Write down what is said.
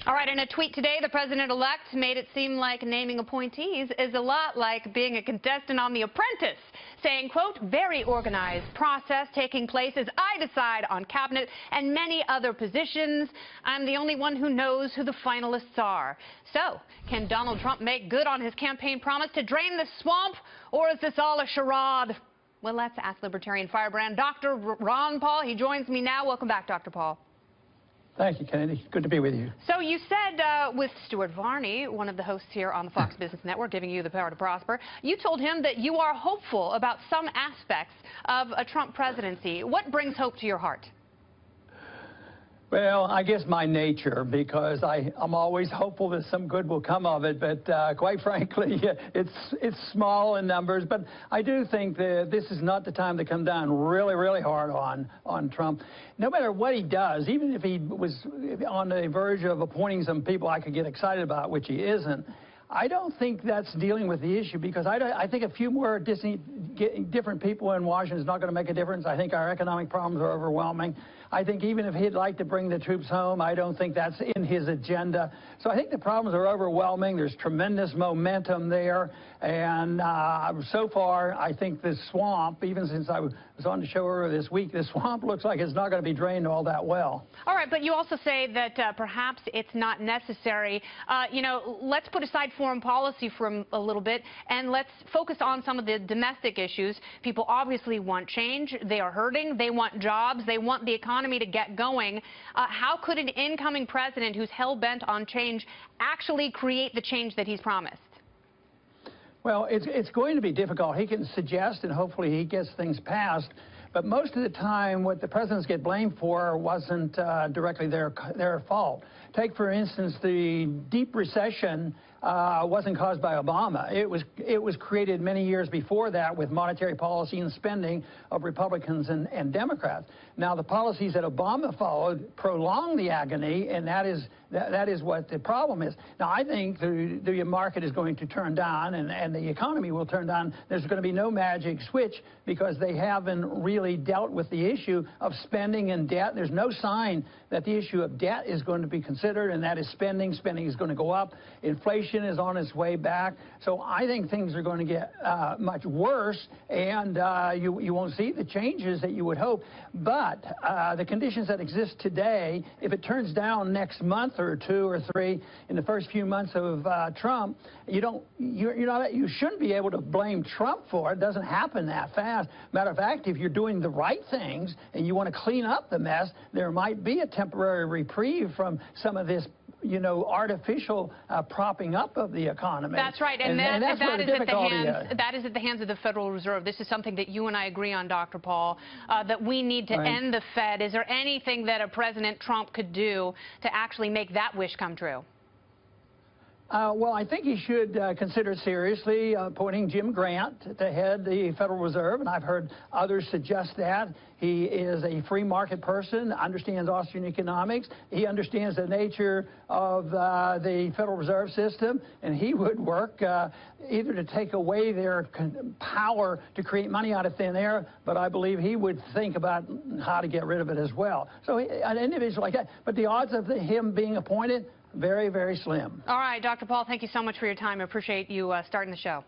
All right, in a tweet today, the president-elect made it seem like naming appointees is a lot like being a contestant on The Apprentice, saying, quote, very organized process taking place as I decide on cabinet and many other positions. I'm the only one who knows who the finalists are. So, can Donald Trump make good on his campaign promise to drain the swamp, or is this all a charade? Well, let's ask Libertarian firebrand Dr. Ron Paul. He joins me now. Welcome back, Dr. Paul. Thank you, Kennedy. Good to be with you. So you said with Stuart Varney, one of the hosts here on the Fox Business Network, giving you the power to prosper, you told him that you are hopeful about some aspects of a Trump presidency. What brings hope to your heart? Well, I guess my nature, because I'm always hopeful that some good will come of it, but quite frankly, it's small in numbers. But I do think that this is not the time to come down really, really hard on Trump. No matter what he does, even if he was on the verge of appointing some people I could get excited about, which he isn't, I don't think that's dealing with the issue, because I think a few more different people in Washington is not going to make a difference. I think our economic problems are overwhelming. I think even if he'd like to bring the troops home, I don't think that's in his agenda. So I think the problems are overwhelming. There's tremendous momentum there. And so far, I think this swamp, even since I was on the show earlier this week, this swamp looks like it's not going to be drained all that well. All right, but you also say that perhaps it's not necessary. You know, let's put aside foreign policy for a little bit, and let's focus on some of the domestic issues. People obviously want change. They are hurting. They want jobs. They want the economy to get going. How could an incoming president who's hell-bent on change actually create the change that he's promised? Well, it's going to be difficult. He can suggest, and hopefully he gets things passed. But most of the time, what the presidents get blamed for wasn't directly their fault. Take, for instance, the deep recession wasn't caused by Obama. It was created many years before that with monetary policy and spending of Republicans and Democrats. Now, the policies that Obama followed prolonged the agony, and that is what the problem is. Now, I think the market is going to turn down, and the economy will turn down. There's going to be no magic switch, because they haven't really dealt with the issue of spending and debt. There's no sign that the issue of debt is going to be considered, and that is spending. Spending is going to go up. Inflation is on its way back. So I think things are going to get much worse, and you won't see the changes that you would hope. But the conditions that exist today, if it turns down next month or two or three in the first few months of Trump, you shouldn't be able to blame Trump for it. It doesn't happen that fast. Matter of fact, if you're doing the right things and you want to clean up the mess, there might be a temporary reprieve from some of this artificial propping up of the economy. That's right, and that is at the hands of the Federal Reserve. This is something that you and I agree on, Dr. Paul, that we need to end the Fed. Is there anything that a President Trump could do to actually make that wish come true? Well, I think he should consider seriously appointing Jim Grant to head the Federal Reserve, and I've heard others suggest that. He is a free market person, understands Austrian economics. He understands the nature of the Federal Reserve System, and he would work either to take away their power to create money out of thin air, but I believe he would think about how to get rid of it as well. So an individual like that, but the odds of him being appointed, very, very slim. All right, Dr. Paul, thank you so much for your time. I appreciate you starting the show.